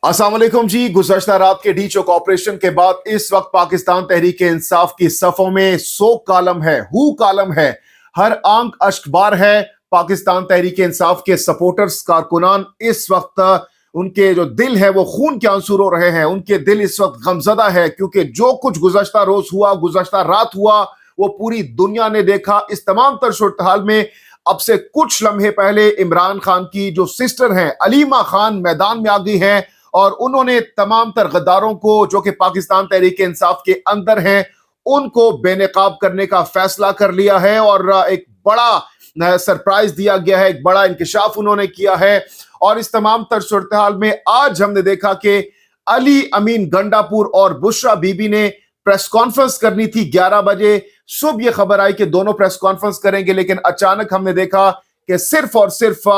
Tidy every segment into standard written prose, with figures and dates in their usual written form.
अस्सलाम वालेकुम जी। गुज़श्ता रात के डी चौक ऑपरेशन के बाद इस वक्त पाकिस्तान तहरीक इंसाफ की सफ़ों में सो कालम है, हु कालम है, हर आंख अश्कबार है। पाकिस्तान तहरीक इंसाफ के सपोर्टर्स कारकुनान इस वक्त उनके जो दिल है वो खून के आंसू रो रहे हैं। उनके दिल इस वक्त गमजदा है क्योंकि जो कुछ गुज़श्ता रोज हुआ, गुज़श्ता रात हुआ, वो पूरी दुनिया ने देखा। इस तमाम तर सूरत हाल में अब से कुछ लम्हे पहले इमरान खान की जो सिस्टर हैं अलीमा खान मैदान में आ गई हैं और उन्होंने तमाम तर गद्दारों को जो कि पाकिस्तान तहरीक इंसाफ के अंदर हैं उनको बेनकाब करने का फैसला कर लिया है और एक बड़ा सरप्राइज दिया गया है, एक बड़ा इंकशाफ उन्होंने किया है। और इस तमाम तर सूरत हाल में आज हमने देखा कि अली अमीन गंडापुर और बुशरा बीबी ने प्रेस कॉन्फ्रेंस करनी थी 11 बजे। सुबह ये खबर आई कि दोनों प्रेस कॉन्फ्रेंस करेंगे, लेकिन अचानक हमने देखा कि सिर्फ और सिर्फ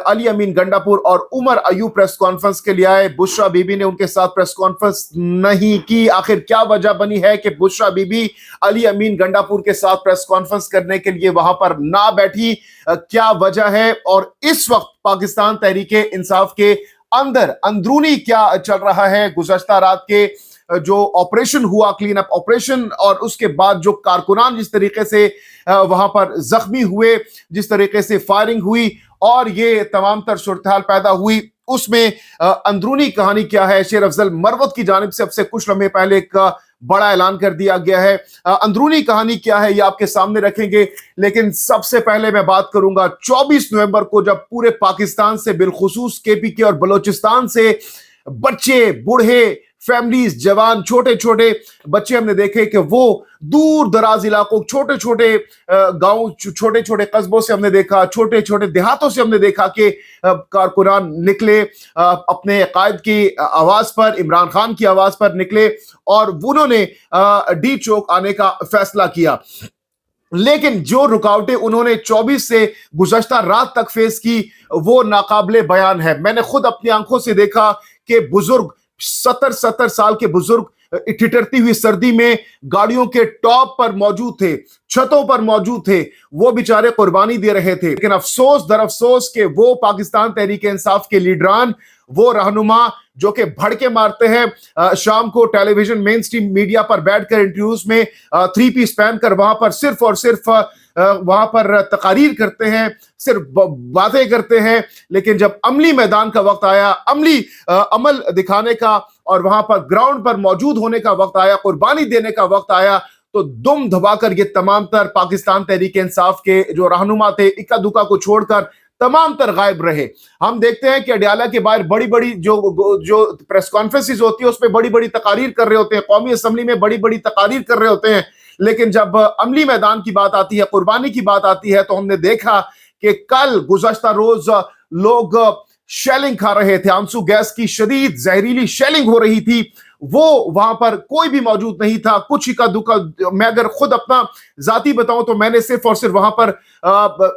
अली अमीन गंडापुर और उमर अयूब प्रेस कॉन्फ्रेंस के लिए आए। बुशरा बीबी ने उनके साथ प्रेस कॉन्फ्रेंस नहीं की। आखिर क्या वजह बनी है कि बुशरा बीबी अली अमीन गंडापुर के साथ प्रेस कॉन्फ्रेंस करने के लिए वहां पर ना बैठी, क्या वजह है? और इस वक्त पाकिस्तान तहरीक इंसाफ के अंदर अंदरूनी क्या चल रहा है? गुज़श्ता रात के जो ऑपरेशन हुआ, क्लीन अप ऑपरेशन, और उसके बाद जो कारकुनान जिस तरीके से वहां पर जख्मी हुए, जिस तरीके से फायरिंग हुई और ये तमाम तर सूरत-हाल पैदा हुई, उसमें अंदरूनी कहानी क्या है? शेर अफजल मरवत की जानिब से अब से कुछ लम्हे पहले एक बड़ा ऐलान कर दिया गया है। अंदरूनी कहानी क्या है ये आपके सामने रखेंगे, लेकिन सबसे पहले मैं बात करूंगा 24 नवंबर को, जब पूरे पाकिस्तान से, बिलखुसूस केपीके और बलोचिस्तान से बच्चे, बूढ़े, फैमिलीज, जवान, छोटे छोटे बच्चे हमने देखे कि वो दूर दराज इलाकों, छोटे छोटे गांव, छोटे छोटे कस्बों से हमने देखा, छोटे छोटे देहातों से हमने देखा कि कारकुनान निकले अपने कायद की आवाज पर, इमरान खान की आवाज पर निकले और उन्होंने डी चौक आने का फैसला किया। लेकिन जो रुकावटें उन्होंने 24 से गुज़श्ता रात तक फेस की वो नाकाबिले बयान है। मैंने खुद अपनी आंखों से देखा कि बुजुर्ग 70 साल के बुजुर्ग ठिठुरती हुई सर्दी में गाड़ियों के टॉप पर मौजूद थे, छतों पर मौजूद थे, वो बेचारे कुर्बानी दे रहे थे। लेकिन अफसोस दर अफसोस के वो पाकिस्तान तहरीक इंसाफ के लीडरान, वो रहनुमा जो कि भड़के मारते हैं, शाम को टेलीविजन मेन स्ट्रीम मीडिया पर बैठकर इंटरव्यूज में 3 पीस पहनकर वहां पर सिर्फ और सिर्फ वहां पर तकारीर करते हैं, सिर्फ बातें करते हैं। लेकिन जब अमली मैदान का वक्त आया, अमली अमल दिखाने का और वहां पर ग्राउंड पर मौजूद होने का वक्त आया, कुर्बानी देने का वक्त आया, तो दुम दबाकर ये तमाम तर पाकिस्तान तहरीक इंसाफ के जो रहनुमा थे इक्का दुक्का को छोड़कर तमाम तर गायब रहे। हम देखते हैं कि अडयाला के बाहर बड़ी बड़ी जो प्रेस कॉन्फ्रेंसेस होती है उसमें बड़ी बड़ी तकारीर कर रहे होते हैं, कौमी असम्बली में बड़ी बड़ी तकारीर कर रहे होते हैं, लेकिन जब अमली मैदान की बात आती है, कुर्बानी की बात आती है, तो हमने देखा कि कल गुज़श्ता रोज लोग शेलिंग खा रहे थे, आंसू गैस की शदीद जहरीली शेलिंग हो रही थी, वो वहां पर कोई भी मौजूद नहीं था। कुछ ही का दुखा, मैं अगर खुद अपना जाती बताऊं तो मैंने सिर्फ और सिर्फ वहां पर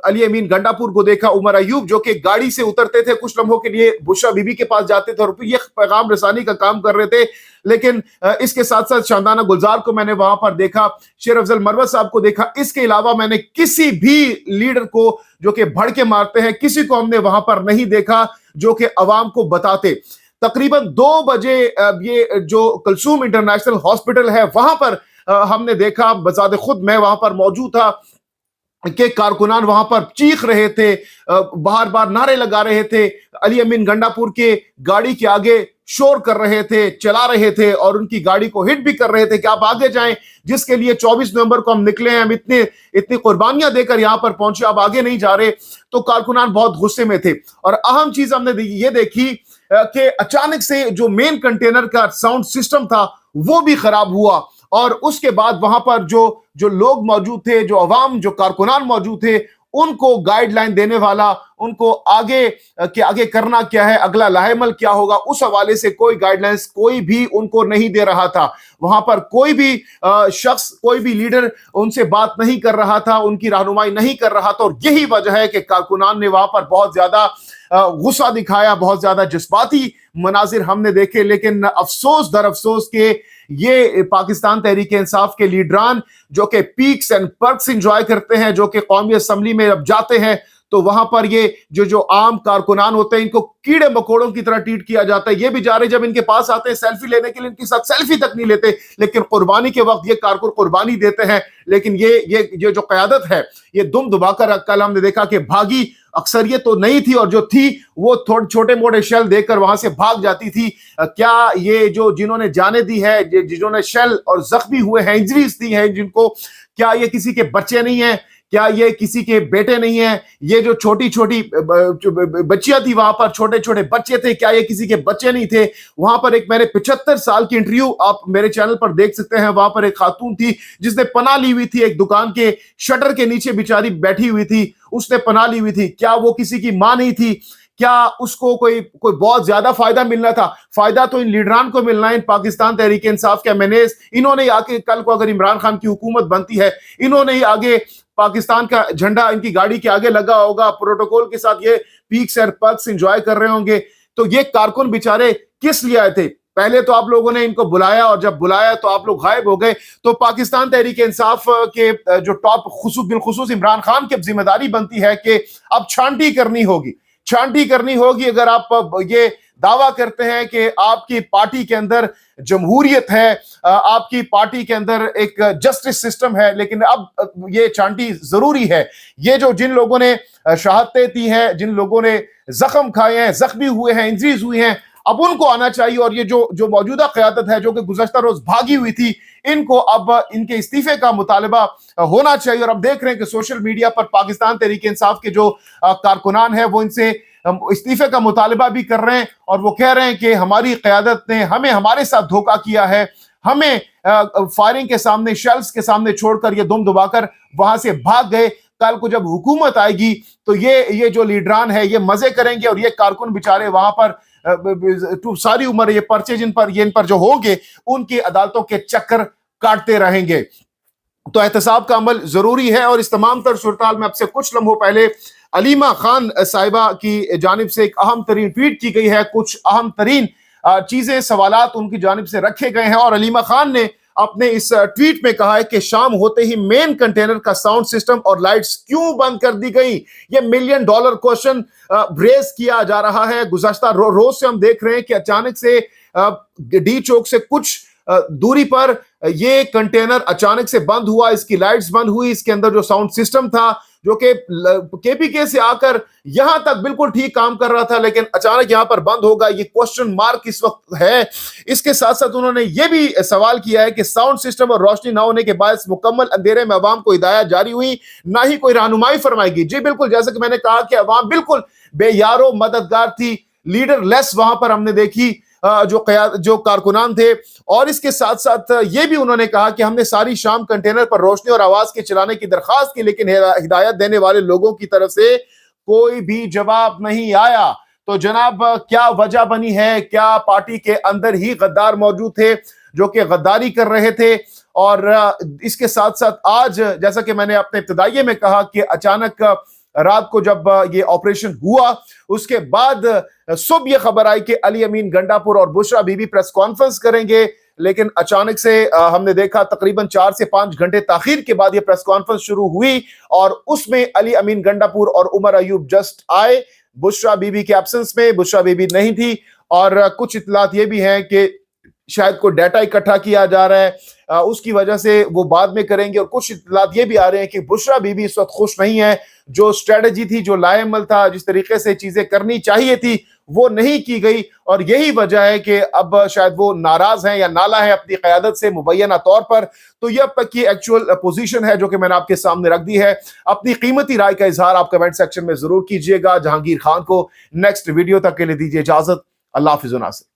अली अमीन गंडापुर को देखा, उमर अयूब जो कि गाड़ी से उतरते थे, कुछ लम्हों के लिए बुशरा बीबी के पास जाते थे और ये पैगाम रसानी का काम कर रहे थे। लेकिन इसके साथ साथ शानदाना गुलजार को मैंने वहां पर देखा, शेर अफजल मरवत साहब को देखा। इसके अलावा मैंने किसी भी लीडर को जो कि भड़के मारते हैं, किसी को हमने वहां पर नहीं देखा जो कि अवाम को बताते। तकरीबन 2 बजे ये जो कुलसूम इंटरनेशनल हॉस्पिटल है वहां पर हमने देखा, बजाते खुद मैं वहां पर मौजूद था, कि कारकुनान वहां पर चीख रहे थे, बार बार नारे लगा रहे थे, अली अमीन गंडापुर के गाड़ी के आगे शोर कर रहे थे, चला रहे थे और उनकी गाड़ी को हिट भी कर रहे थे कि आप आगे जाएं, जिसके लिए 24 नवंबर को हम निकले हैं, हम इतनी कुर्बानियां देकर यहां पर पहुंचे, आप आगे नहीं जा रहे। तो कारकुनान बहुत गुस्से में थे। और अहम चीज हमने ये देखी कि अचानक से जो मेन कंटेनर का साउंड सिस्टम था वो भी खराब हुआ और उसके बाद वहां पर जो लोग मौजूद थे, जो अवाम, जो कारकुनान मौजूद थे, उनको गाइडलाइन देने वाला, उनको आगे करना क्या है, अगला लाहेमल क्या होगा, उस हवाले से कोई गाइडलाइंस कोई भी उनको नहीं दे रहा था। वहां पर कोई भी शख्स, कोई भी लीडर उनसे बात नहीं कर रहा था, उनकी रहनुमाई नहीं कर रहा था। और यही वजह है कि कारकुनान ने वहां पर बहुत ज्यादा गुस्सा दिखाया, बहुत ज्यादा जज्बाती मनाजिर हमने देखे। लेकिन अफसोस दर अफसोस के ये पाकिस्तान तहरीक इंसाफ के लीडरान जो कि पीक्स एंड पर्क्स एंजॉय करते हैं, जो कि कौमी असम्बली में अब जाते हैं تو وہاں پر یہ جو عام کارکنان ہوتے ہیں ان کو کیڑے مکوڑوں کی طرح ٹریٹ کیا جاتا ہے. یہ بیچارے جب ان کے پاس آتے ہیں سیلفی لینے کے لیے ان کے ساتھ سیلفی تک نہیں لیتے, لیکن قربانی کے وقت یہ کارکن قربانی دیتے ہیں. لیکن یہ جو قیادت ہے یہ دم دبا کر کل ہم نے دیکھا کہ بھاگی, اکثریت تو نہیں تھی اور جو تھی وہ تھوڑے چھوٹے موٹے شیل دیکھ کر وہاں سے بھاگ جاتی تھی. کیا یہ جنہوں نے جانیں دی ہے, جنہوں نے شیل اور زخمی ہوئے ہیں, انجریز دی ہیں جن کو, کیا یہ کسی کے بچے نہیں ہیں؟ کیا یہ کسی کے بیٹے نہیں ہیں؟ یہ جو چھوٹی چھوٹی بچیاں تھی وہاں پر, چھوٹے چھوٹے بچے تھے, کیا یہ کسی کے بچے نہیں تھے؟ وہاں پر ایک میں نے 75 سال کی انٹرویو آپ میرے چینل پر دیکھ سکتے ہیں. وہاں پر ایک خاتون تھی جس نے پناہ لی ہوئی تھی, ایک دکان کے شٹر کے نیچے بیچاری بیٹھی ہوئی تھی, اس نے پناہ لی ہوئی تھی. کیا وہ کسی کی ماں نہیں تھی؟ کیا اس کو کوئی بہت زیادہ فائدہ ملنا تھا؟ فائدہ تو ان لیڈران کو ملنا ہے, ان پاکستان تحریک انصاف کے MNAs. انہوں نے آگے کل کو اگر عمران خان کی حکومت بنتی ہے, انہوں نے ہی آگے پاکستان کا جھنڈا ان کی گاڑی کے آگے لگا ہوگا, پروٹوکول کے ساتھ یہ پیکس اور پرکس انجوائے کر رہے ہوں گے. تو یہ کارکن بیچارے کس لیے آئے تھے؟ پہلے تو آپ لوگوں نے ان کو بلایا اور جب بلایا تو آپ لوگ غائب ہو گئے. تو پاکستان تحریک انصاف کے جو ٹاپ بالخصوص عمران خان کی ذمہ داری بنتی ہے کہ اب چھانٹی کرنی ہوگی. اگر آپ یہ دعویٰ کرتے ہیں کہ آپ کی پارٹی کے اندر جمہوریت ہے, آپ کی پارٹی کے اندر ایک جسٹس سسٹم ہے, لیکن اب یہ چانٹی ضروری ہے. یہ جن لوگوں نے شہادتیں دی ہیں, جن لوگوں نے زخم کھائے ہیں, زخمی ہوئے ہیں, انجریز ہوئی ہیں, اب ان کو آنا چاہیے. اور یہ جو موجودہ قیادت ہے جو کہ گزشتہ روز بھاگی ہوئی تھی, ان کو اب ان کے استعفے کا مطالبہ ہونا چاہیے. اور اب دیکھ رہے ہیں کہ سوشل میڈیا پر پاکستان تحریک انصاف کے جو کارکنان ہیں وہ ان سے استعفے کا مطالبہ بھی کر رہے ہیں, اور وہ کہہ رہے ہیں کہ ہماری قیادت نے ہمارے ساتھ دھوکہ کیا ہے, ہمیں فائرنگ کے سامنے, شیلز کے سامنے چھوڑ کر یہ دم دبا کر وہاں سے بھاگ گئے. کل کو جب حکومت آئے گی تو یہ جو لیڈران ہے یہ مزے کریں گے, اور یہ کارکن بیچارے وہاں پر ساری عمر یہ پرچے ان پر جو ہوں گے ان کی عدالتوں کے چکر کاٹتے رہیں گے. تو احتساب کا عمل ضروری ہے. اور اس تمام تر صورتحال میں اب سے کچھ لمحوں پہلے علیمہ خان صاحبہ کی جانب سے ایک اہم ترین ٹویٹ کی گئی ہے. کچھ اہم ترین چیزیں, سوالات ان کی جانب سے رکھے گئے ہیں, اور علیمہ خان نے اپنے اس ٹویٹ میں کہا ہے کہ شام ہوتے ہی مین کنٹینر کا ساؤنڈ سسٹم اور لائٹس کیوں بند کر دی گئی؟ یہ $1 ملین کوشچن ریز کیا جا رہا ہے. گزشتہ روز سے ہم دیکھ رہے ہیں کہ اچانک سے ڈی چوک سے کچھ دوری پر یہ کنٹینر اچانک سے بند ہوا, اس کی لائٹس بند ہوئی, اس کے اندر جو ساؤنڈ سسٹم تھا جو کہ KPK سے آ کر یہاں تک بالکل ٹھیک کام کر رہا تھا, لیکن اچانک یہاں پر بند ہوگا. یہ کوسچن مارک اس وقت ہے. اس کے ساتھ ساتھ انہوں نے یہ بھی سوال کیا ہے کہ ساؤنڈ سسٹم اور روشنی نہ ہونے کے باعث مکمل اندھیرے میں عوام کو ہدایات جاری ہوئی, نہ ہی کوئی رہنمائی فرمائی گئی. جی بالکل, جیسا کہ میں نے کہا کہ عوام بالکل بے یارو مددگار تھی, لیڈر لیس وہاں پر ہم نے دیکھی جو کارکنان تھے. اور اس کے ساتھ ساتھ یہ بھی انہوں نے کہا کہ ہم نے ساری شام کنٹینر پر روشنی اور آواز کے چلانے کی درخواست کی, لیکن ہدایت دینے والے لوگوں کی طرف سے کوئی بھی جواب نہیں آیا. تو جناب کیا وجہ بنی ہے؟ کیا پارٹی کے اندر ہی غدار موجود تھے جو کہ غداری کر رہے تھے؟ اور اس کے ساتھ ساتھ آج جیسا کہ میں نے اپنے ابتدائیے میں کہا کہ اچانک رات کو جب یہ آپریشن ہوا اس کے بعد صبح یہ خبر آئی کہ علی امین گنڈاپور اور بشرا بی بی پریس کانفرنس کریں گے, لیکن اچانک سے ہم نے دیکھا تقریباً 4 سے 5 گھنٹے تاخیر کے بعد یہ پریس کانفرنس شروع ہوئی, اور اس میں علی امین گنڈاپور اور عمر ایوب جسٹ آئے. بشرا بی بی کے ایبسنس میں بشرا بی بی نہیں تھی, اور کچھ اطلاعات یہ بھی ہیں کہ شاید کوئی ڈیٹا اکٹھا کیا جا رہا ہے, اس کی وجہ سے وہ بعد میں کریں گے. اور کچھ اطلاعات یہ بھی آ رہے ہیں کہ بشرا بی بی اس وقت خوش نہیں ہے. جو اسٹریٹجی تھی, جو لائے عمل تھا, جس طریقے سے چیزیں کرنی چاہیے تھی وہ نہیں کی گئی, اور یہی وجہ ہے کہ اب شاید وہ ناراض ہیں یا نالا ہے اپنی قیادت سے مبینہ طور پر. تو یہ اب تک کی ایکچوئل پوزیشن ہے جو کہ میں نے آپ کے سامنے رکھ دی ہے. اپنی قیمتی رائے کا اظہار آپ کمنٹ سیکشن میں ضرور کیجئے گا. جہانگیر خان کو نیکسٹ ویڈیو تک کے لیے دیجیے اجازت. اللہ حافظ و ناصر.